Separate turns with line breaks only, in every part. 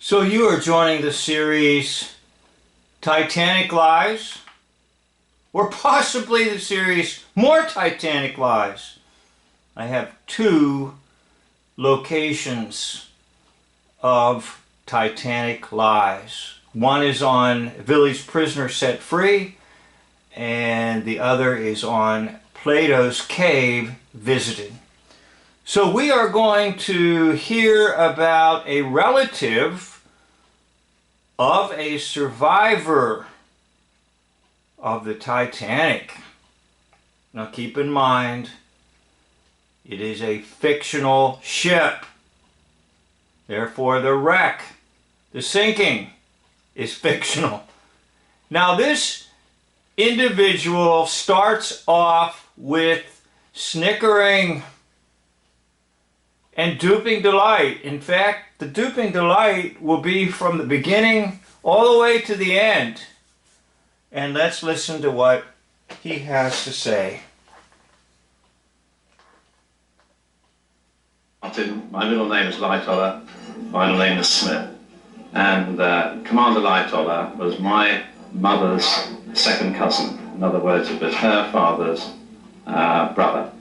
So you are joining the series Titanic Lies, or possibly the series More Titanic Lies. I have two locations of Titanic Lies. One is on Village Prisoner Set Free, and the other is on Plato's Cave Visited. So we are going to hear about a relative of a survivor of the Titanic. Now keep in mind, it is a fictional ship. Therefore the wreck, the sinking, is fictional. Now this individual starts off with snickering and duping delight. In fact, the duping delight will be from the beginning all the way to the end. And let's listen to what he has to say.
My middle name is Lightoller, final name is Smith. And Commander Lightoller was my mother's second cousin. In other words, it was her father's brother.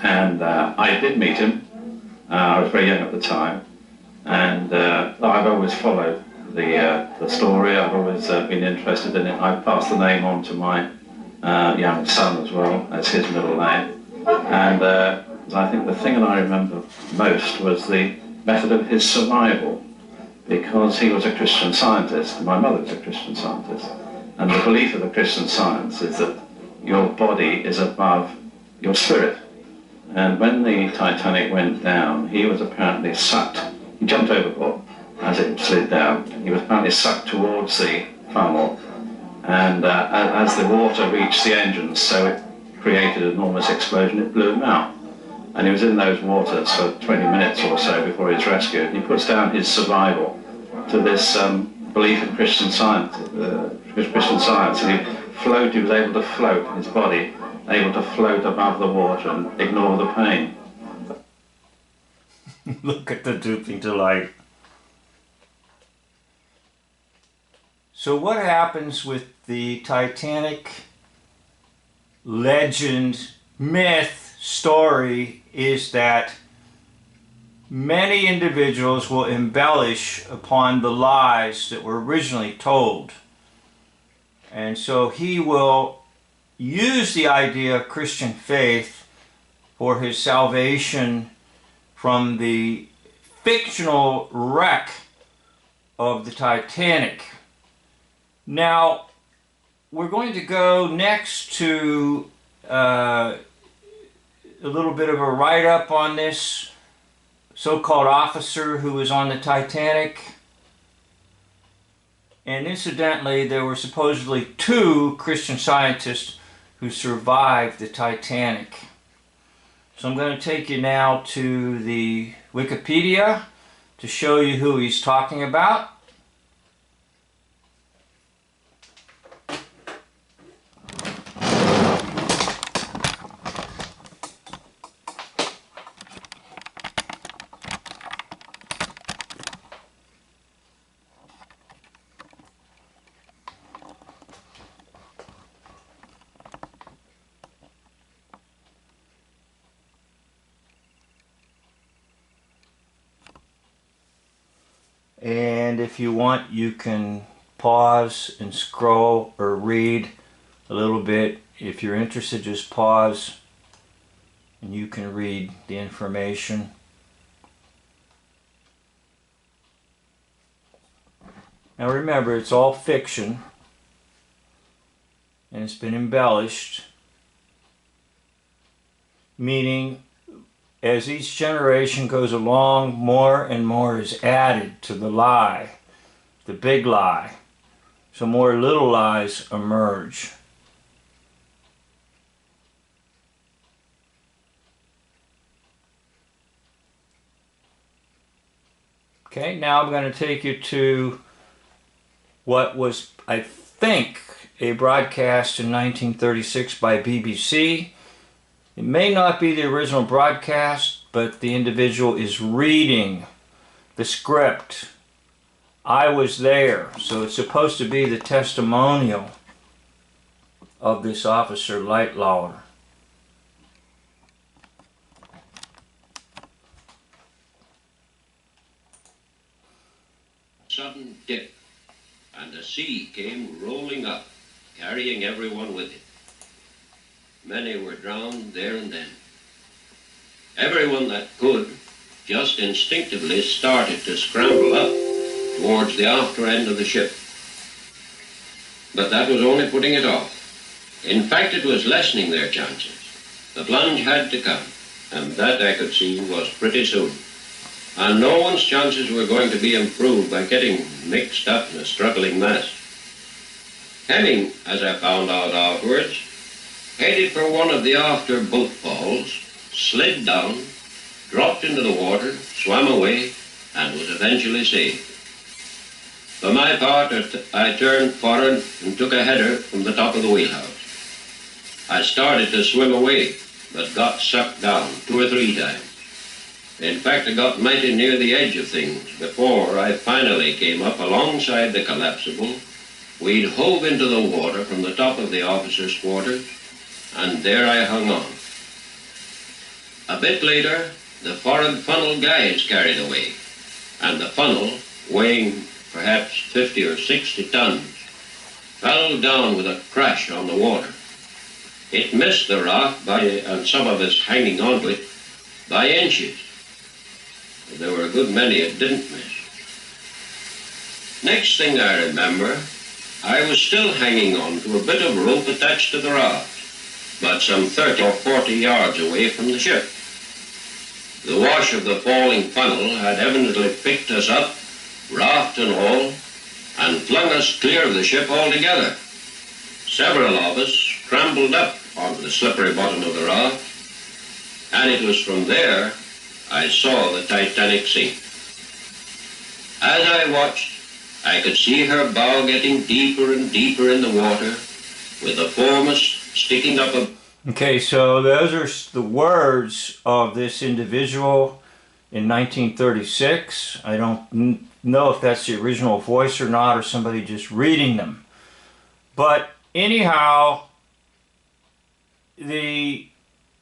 And I did meet him. I was very young at the time, and I've always followed the story. I've always been interested in it. I passed the name on to my young son as well, as his middle name. And I think the thing that I remember most was the method of his survival, because he was a Christian Scientist, and my mother was a Christian Scientist. And the belief of the Christian Science is that your body is above your spirit. And when the Titanic went down, he was apparently sucked. He jumped overboard as it slid down. He was apparently sucked towards the funnel. And as the water reached the engines, so it created an enormous explosion, it blew him out. And he was in those waters for 20 minutes or so before he was rescued. He puts down his survival to this belief in Christian Science. And he was able to float, his body, able to float above the water and ignore the pain.
Look at the duping delight. So what happens with the Titanic legend, myth, story is that many individuals will embellish upon the lies that were originally told. And so he will use the idea of Christian faith for his salvation from the fictional wreck of the Titanic. Now, we're going to go next to a little bit of a write-up on this so-called officer who was on the Titanic. And incidentally, there were supposedly two Christian Scientists who survived the Titanic. So I'm going to take you now to the Wikipedia to show you who he's talking about. And if you want, you can pause and scroll or read a little bit. If you're interested, just pause and you can read the information. Now remember, it's all fiction and it's been embellished, meaning as each generation goes along, more and more is added to the lie, the big lie. So more little lies emerge. Okay, now I'm going to take you to what was, I think, a broadcast in 1936 by BBC. It may not be the original broadcast, but the individual is reading the script I was there. So it's supposed to be the testimonial of this officer, Lightoller.
Sudden dip, and the sea came rolling up, carrying everyone with it. Many were drowned there and then. Everyone that could just instinctively started to scramble up towards the after end of the ship. But that was only putting it off. In fact, it was lessening their chances. The plunge had to come, and that I could see was pretty soon. And no one's chances were going to be improved by getting mixed up in a struggling mass. Hemming, as I found out afterwards, headed for one of the after boat falls, slid down, dropped into the water, swam away, and was eventually saved. For my part, I turned forward and took a header from the top of the wheelhouse. I started to swim away, but got sucked down 2 or 3 times. In fact, I got mighty near the edge of things before I finally came up alongside the collapsible. We'd hove into the water from the top of the officers' quarters, and there I hung on. A bit later, the forward funnel guys carried away, and the funnel, weighing perhaps 50 or 60 tons, fell down with a crash on the water. It missed the raft and some of us hanging onto it, by inches. There were a good many it didn't miss. Next thing I remember, I was still hanging on to a bit of rope attached to the raft, but some 30 or 40 yards away from the ship. The wash of the falling funnel had evidently picked us up, raft and all, and flung us clear of the ship altogether. Several of us scrambled up onto the slippery bottom of the raft, and it was from there I saw the Titanic sink. As I watched, I could see her bow getting deeper and deeper in the water, with the foremast sticking up a...
Okay, so those are the words of this individual in 1936. I don't know if that's the original voice or not, or somebody just reading them. But anyhow, the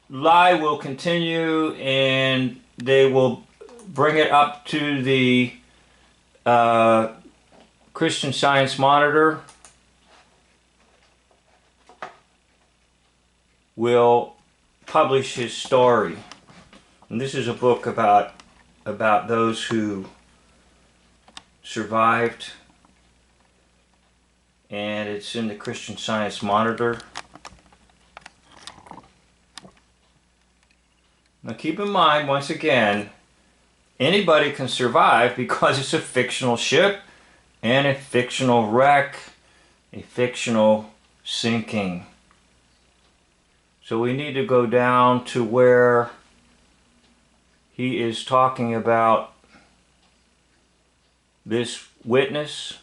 lie will continue, and they will bring it up to the Christian Science Monitor. Will publish his story. And this is a book about those who survived, and it's in the Christian Science Monitor. Now keep in mind, once again, anybody can survive because it's a fictional ship and a fictional wreck, a fictional sinking. So we need to go down to where he is talking about this witness.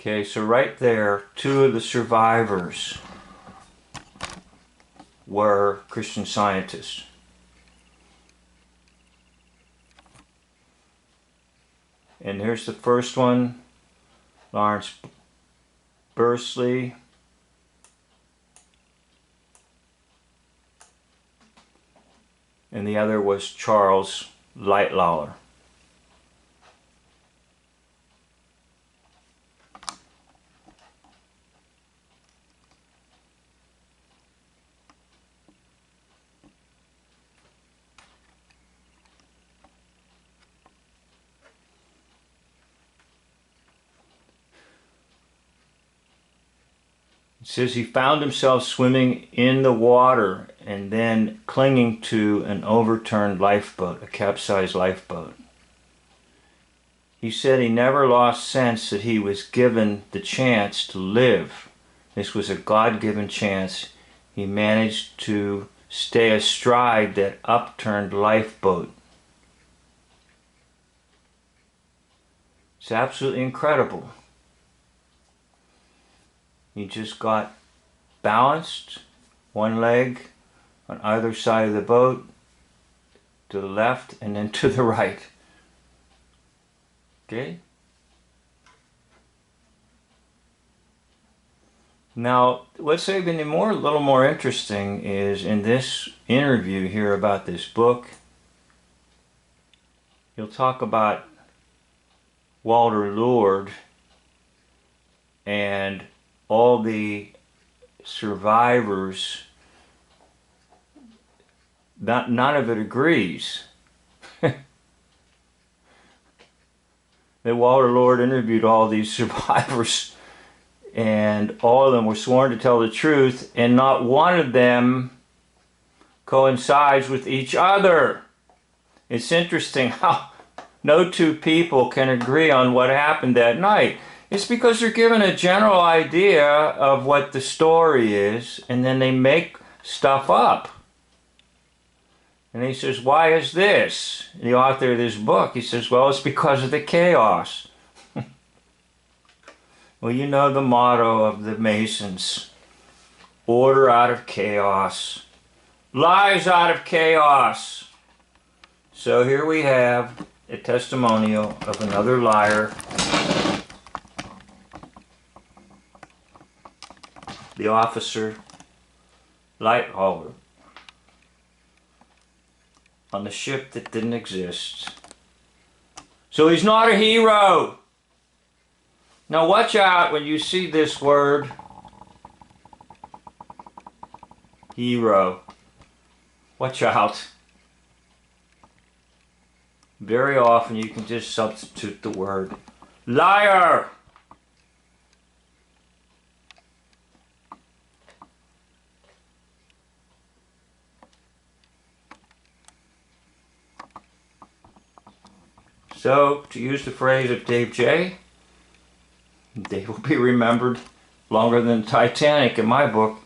Okay, so right there, 2 of the survivors were Christian Scientists. And here's the first one, Lawrence Bursley. And the other was Charles Lightoller. It says he found himself swimming in the water and then clinging to an overturned lifeboat, a capsized lifeboat. He said he never lost sense that he was given the chance to live. This was a God-given chance. He managed to stay astride that upturned lifeboat. It's absolutely incredible. He just got balanced one leg on either side of the boat, to the left and then to the right. Okay? Now, what's even a little more interesting is in this interview here about this book, you'll talk about Walter Lord and all the survivors. None of it agrees. That Walter Lord interviewed all these survivors, and all of them were sworn to tell the truth, and not one of them coincides with each other. It's interesting how no two people can agree on what happened that night. It's because they're given a general idea of what the story is, and then they make stuff up. And he says, why is this? The author of this book, he says, well, it's because of the chaos. Well, you know the motto of the Masons: order out of chaos, lies out of chaos. So here we have a testimonial of another liar, the officer Lightoller, on the ship that didn't exist. So he's not a hero. Now watch out when you see this word, hero. Watch out. Very often you can just substitute the word liar. So, to use the phrase of Dave J., they will be remembered longer than Titanic in my book.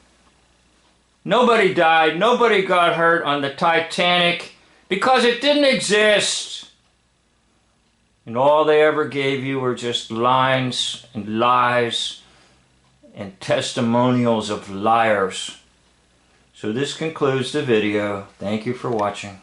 Nobody died, nobody got hurt on the Titanic because it didn't exist. And all they ever gave you were just lines and lies and testimonials of liars. So this concludes the video. Thank you for watching.